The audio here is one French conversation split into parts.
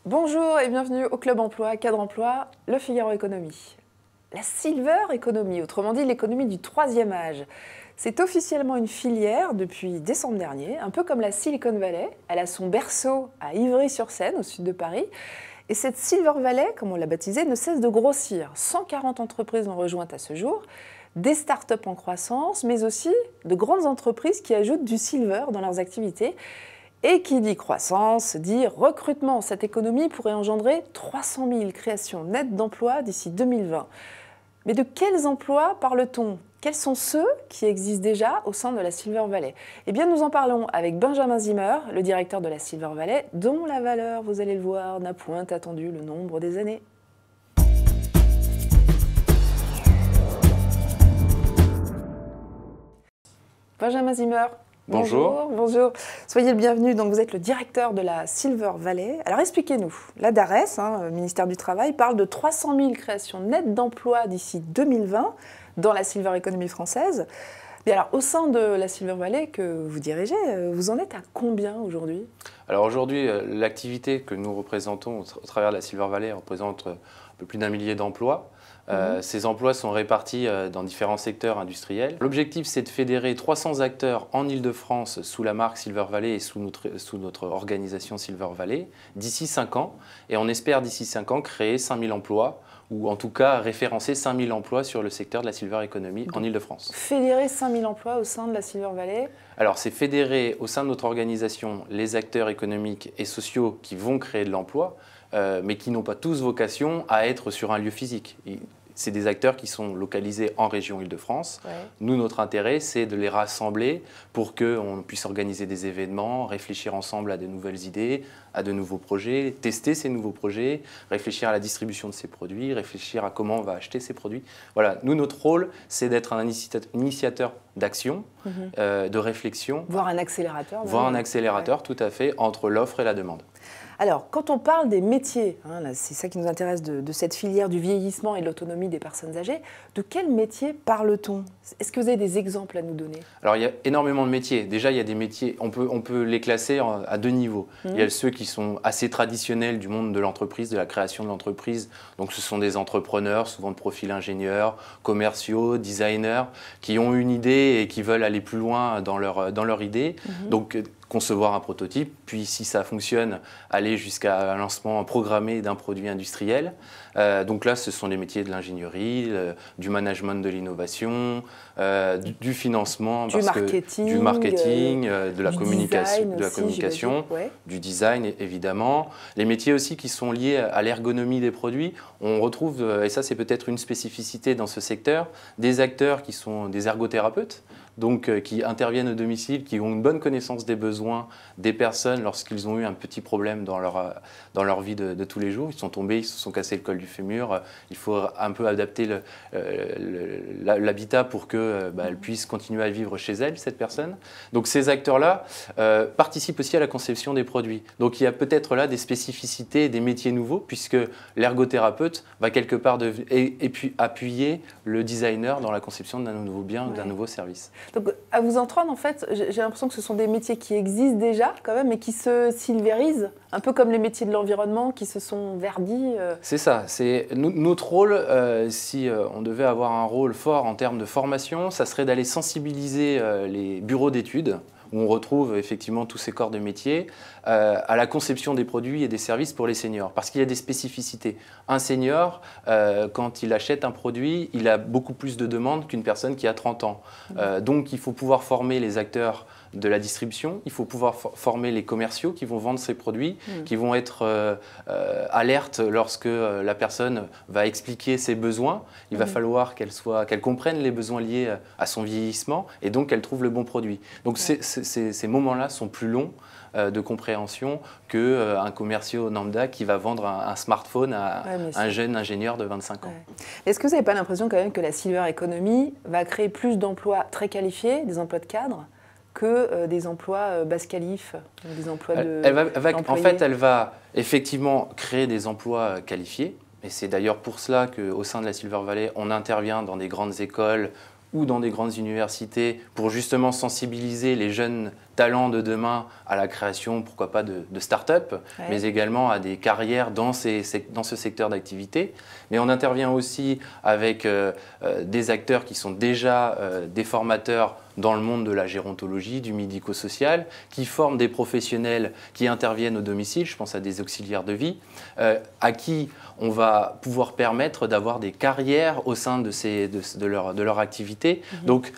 Bonjour et bienvenue au Club Emploi, Cadre Emploi, Le Figaro Économie. La Silver Economy, autrement dit l'économie du troisième âge, c'est officiellement une filière depuis décembre dernier, un peu comme la Silicon Valley. Elle a son berceau à Ivry-sur-Seine, au sud de Paris. Et cette Silver Valley, comme on l'a baptisée, ne cesse de grossir. 140 entreprises l'ont rejointe à ce jour, des startups en croissance, mais aussi de grandes entreprises qui ajoutent du silver dans leurs activités. Et qui dit croissance, dit recrutement. Cette économie pourrait engendrer 300 000 créations nettes d'emplois d'ici 2020. Mais de quels emplois parle-t-on? Quels sont ceux qui existent déjà au sein de la Silver Valley? Eh bien, nous en parlons avec Benjamin Zimmer, le directeur de la Silver Valley, dont la valeur, vous allez le voir, n'a point attendu le nombre des années. Benjamin Zimmer. Bonjour. Bonjour. Soyez le bienvenu. Donc, vous êtes le directeur de la Silver Valley. Alors, expliquez-nous. La DARES, le ministère du Travail, parle de 300 000 créations nettes d'emplois d'ici 2020 dans la Silver Economy française. Mais alors, au sein de la Silver Valley que vous dirigez, vous en êtes à combien aujourd'hui? Alors aujourd'hui, l'activité que nous représentons au travers de la Silver Valley représente un peu plus d'1 millier d'emplois. Ces emplois sont répartis dans différents secteurs industriels. L'objectif, c'est de fédérer 300 acteurs en Île-de-France sous la marque Silver Valley et sous notre organisation Silver Valley d'ici 5 ans. Et on espère d'ici 5 ans créer 5 000 emplois, ou en tout cas référencer 5 000 emplois sur le secteur de la Silver Economy en Île-de-France. Fédérer 5 000 emplois au sein de la Silver Valley? Alors, c'est fédérer au sein de notre organisation les acteurs économiques et sociaux qui vont créer de l'emploi, mais qui n'ont pas tous vocation à être sur un lieu physique. C'est des acteurs qui sont localisés en région Île-de-France. Ouais. Nous, notre intérêt, c'est de les rassembler pour qu'on puisse organiser des événements, réfléchir ensemble à de nouvelles idées, à de nouveaux projets, tester ces nouveaux projets, réfléchir à la distribution de ces produits, réfléchir à comment on va acheter ces produits. Voilà, nous, notre rôle, c'est d'être un initiateur d'action, de réflexion. Voire un accélérateur. Voire un accélérateur, tout à fait, entre l'offre et la demande. Alors, quand on parle des métiers, c'est ça qui nous intéresse de cette filière du vieillissement et de l'autonomie des personnes âgées, de quels métiers parle-t-on? Est-ce que vous avez des exemples à nous donner? Alors, il y a énormément de métiers. Déjà, il y a des métiers, on peut les classer à 2 niveaux. Il y a ceux qui sont assez traditionnels du monde de l'entreprise, de la création de l'entreprise. Donc, ce sont des entrepreneurs, souvent de profil ingénieurs, commerciaux, designers, qui ont une idée et qui veulent aller plus loin dans leur idée. Donc, concevoir un prototype, puis si ça fonctionne, aller jusqu'à un lancement programmé d'un produit industriel. Donc là, ce sont les métiers de l'ingénierie, du management de l'innovation, du financement, du marketing, de la communication, ouais. Du design évidemment. Les métiers aussi qui sont liés à l'ergonomie des produits. On retrouve, et ça c'est peut-être une spécificité dans ce secteur, des acteurs qui sont des ergothérapeutes, donc qui interviennent au domicile, qui ont une bonne connaissance des besoins des personnes lorsqu'ils ont eu un petit problème dans leur vie de tous les jours. Ils sont tombés, ils se sont cassés le col du fémur. Il faut un peu adapter l'habitat pour qu'elle puisse continuer à vivre chez elle, cette personne. Donc ces acteurs-là participent aussi à la conception des produits. Donc il y a peut-être là des spécificités, des métiers nouveaux, puisque l'ergothérapeute va quelque part appuyer le designer dans la conception d'un nouveau bien, d'un nouveau service. Donc, à vous entendre, en fait, j'ai l'impression que ce sont des métiers qui existent déjà, quand même, mais qui se silvérisent, un peu comme les métiers de l'environnement qui se sont verdis. C'est ça. C'est notre rôle, si on devait avoir un rôle fort en termes de formation, ça serait d'aller sensibiliser les bureaux d'études, où on retrouve effectivement tous ces corps de métier, à la conception des produits et des services pour les seniors. Parce qu'il y a des spécificités. Un senior, quand il achète un produit, il a beaucoup plus de demandes qu'une personne qui a 30 ans. Donc il faut pouvoir former les acteurs de la distribution, il faut pouvoir former les commerciaux qui vont vendre ces produits, qui vont être alertes lorsque la personne va expliquer ses besoins. Il va falloir qu'elle comprenne les besoins liés à son vieillissement et donc qu'elle trouve le bon produit. Donc ces moments-là sont plus longs de compréhension qu'un commercial lambda qui va vendre un smartphone à un jeune ingénieur de 25 ans. Ouais. Est-ce que vous n'avez pas l'impression quand même que la Silver Economy va créer plus d'emplois très qualifiés, des emplois de cadre, que des emplois basse qualif, des emplois en fait, elle va effectivement créer des emplois qualifiés. Et c'est d'ailleurs pour cela qu'au sein de la Silver Valley, on intervient dans des grandes écoles ou dans des grandes universités pour justement sensibiliser les jeunes talents de demain à la création, pourquoi pas, de start-up, mais également à des carrières dans ce secteur d'activité. Mais on intervient aussi avec des acteurs qui sont déjà des formateurs dans le monde de la gérontologie, du médico-social, qui forment des professionnels qui interviennent au domicile, je pense à des auxiliaires de vie, à qui on va pouvoir permettre d'avoir des carrières au sein de leur activité. Donc,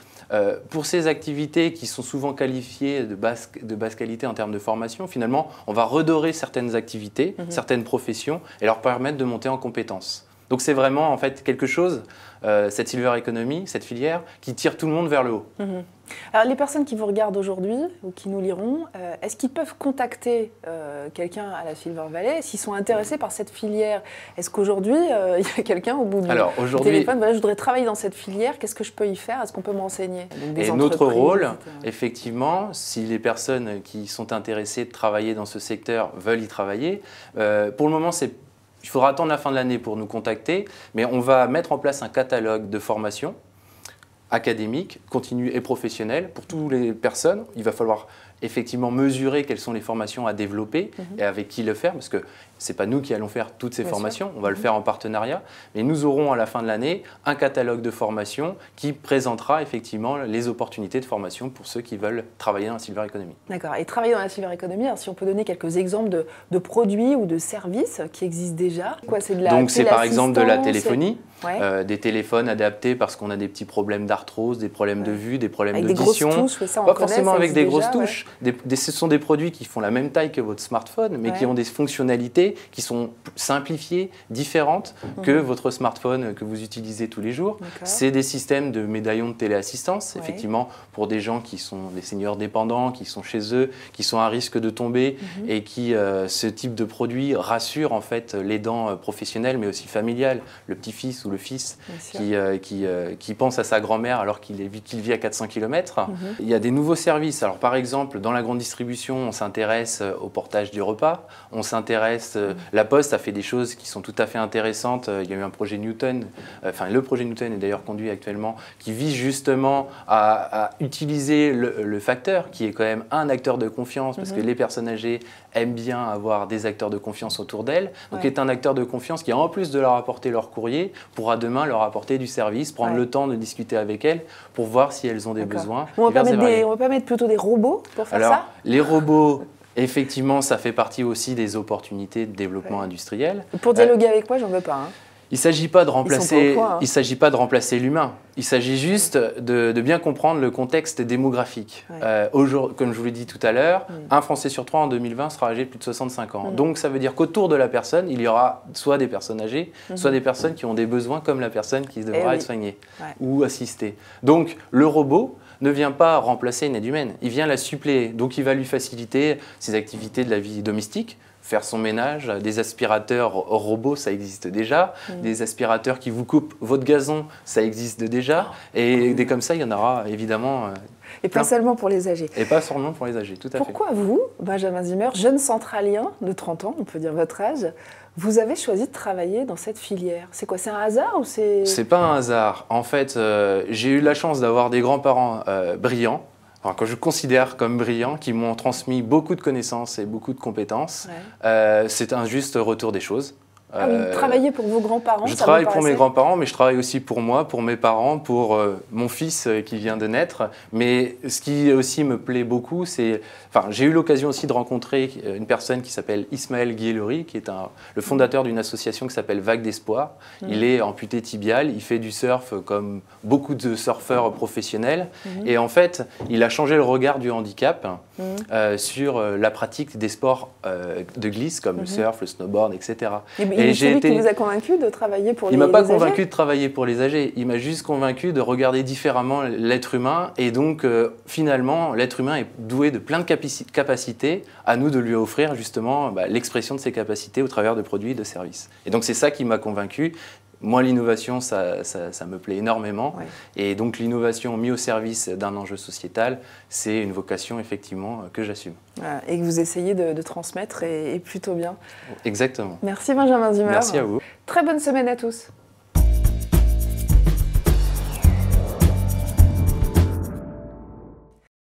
pour ces activités qui sont souvent qualifiées de basse qualité en termes de formation, finalement, on va redorer certaines activités, certaines professions et leur permettre de monter en compétences. Donc c'est vraiment en fait quelque chose, cette Silver Economy, cette filière, qui tire tout le monde vers le haut. Alors les personnes qui vous regardent aujourd'hui ou qui nous liront, est-ce qu'ils peuvent contacter quelqu'un à la Silver Valley s'ils sont intéressés par cette filière? Est-ce qu'aujourd'hui, il y a quelqu'un au bout du téléphone, voilà, je voudrais travailler dans cette filière, qu'est-ce que je peux y faire? Est-ce qu'on peut m'enseigner? Et notre rôle, effectivement, si les personnes qui sont intéressées de travailler dans ce secteur veulent y travailler, pour le moment, il faudra attendre la fin de l'année pour nous contacter, mais on va mettre en place un catalogue de formation académique, continue et professionnelle pour toutes les personnes. Il va falloir effectivement mesurer quelles sont les formations à développer et avec qui le faire, parce que ce n'est pas nous qui allons faire toutes ces formations, on va le faire en partenariat, mais nous aurons à la fin de l'année un catalogue de formations qui présentera effectivement les opportunités de formation pour ceux qui veulent travailler dans la Silver Economy. D'accord, et travailler dans la Silver Economy, alors si on peut donner quelques exemples de produits ou de services qui existent déjà. Donc c'est par exemple de la téléphonie, des téléphones adaptés parce qu'on a des petits problèmes d'arthrose, des problèmes de vue, des problèmes d'audition. Avec des grosses touches, ça on pas connaît, forcément avec des grosses touches. Ouais. Ce sont des produits qui font la même taille que votre smartphone, mais qui ont des fonctionnalités qui sont simplifiées, différentes que votre smartphone que vous utilisez tous les jours. C'est des systèmes de médaillons de téléassistance, effectivement, pour des gens qui sont des seniors dépendants, qui sont chez eux, qui sont à risque de tomber et qui, ce type de produit rassure en fait l'aidant professionnel, mais aussi familial, le petit-fils ou le fils qui pense à sa grand-mère alors qu'il vit à 400 km. Il y a des nouveaux services. Alors par exemple, dans la grande distribution, on s'intéresse au portage du repas, on s'intéresse, la Poste a fait des choses qui sont tout à fait intéressantes. Il y a eu un projet Newton, le projet Newton est d'ailleurs conduit actuellement, qui vise justement à utiliser le facteur, qui est quand même un acteur de confiance, parce que les personnes âgées aiment bien avoir des acteurs de confiance autour d'elles, donc est un acteur de confiance qui, en plus de leur apporter leur courrier, pourra demain leur apporter du service, prendre le temps de discuter avec elles pour voir si elles ont des besoins. On va pas mettre plutôt des robots pour faire ça? Les robots, effectivement, ça fait partie aussi des opportunités de développement industriel. Pour dialoguer avec moi, j'en veux pas. Hein. Il ne s'agit pas de remplacer l'humain. Il s'agit juste de bien comprendre le contexte démographique. Comme je vous l'ai dit tout à l'heure, un Français sur 3 en 2020 sera âgé de plus de 65 ans. Donc ça veut dire qu'autour de la personne, il y aura soit des personnes âgées, soit des personnes qui ont des besoins comme la personne qui devra être soignée ou assistée. Donc le robot ne vient pas remplacer une aide humaine, il vient la suppléer. Donc il va lui faciliter ses activités de la vie domestique, faire son ménage, des aspirateurs robots, ça existe déjà, des aspirateurs qui vous coupent votre gazon, ça existe déjà, et des comme ça, il y en aura évidemment. Et pas seulement pour les âgés. Et pas seulement pour les âgés, tout à fait. Pourquoi vous, Benjamin Zimmer, jeune centralien de 30 ans, on peut dire votre âge, vous avez choisi de travailler dans cette filière? C'est quoi, c'est un hasard ou c'est... C'est pas un hasard. En fait, j'ai eu la chance d'avoir des grands-parents brillants, que je considère comme brillants, qui m'ont transmis beaucoup de connaissances et beaucoup de compétences. C'est un juste retour des choses. Ah oui, travailler pour vos grands-parents? Je travaille pour mes grands-parents, mais je travaille aussi pour moi, pour mes parents, pour mon fils qui vient de naître. Mais ce qui aussi me plaît beaucoup, c'est... j'ai eu l'occasion aussi de rencontrer une personne qui s'appelle Ismaël Guillory, qui est le fondateur d'une association qui s'appelle Vague d'Espoir. Il est amputé tibial, il fait du surf comme beaucoup de surfeurs professionnels. Et en fait, il a changé le regard du handicap sur la pratique des sports de glisse, comme le surf, le snowboard, etc. Et c'est lui qui vous a convaincu de travailler pour les âgés? Il ne m'a pas convaincu de travailler pour les âgés, il m'a juste convaincu de regarder différemment l'être humain et donc finalement l'être humain est doué de plein de capacités, à nous de lui offrir justement l'expression de ses capacités au travers de produits et de services. Et donc c'est ça qui m'a convaincu. Moi, l'innovation, ça me plaît énormément. Et donc, l'innovation mise au service d'un enjeu sociétal, c'est une vocation, effectivement, que j'assume. Et que vous essayez de transmettre, et plutôt bien. Exactement. Merci, Benjamin Zimmer. Merci à vous. Très bonne semaine à tous.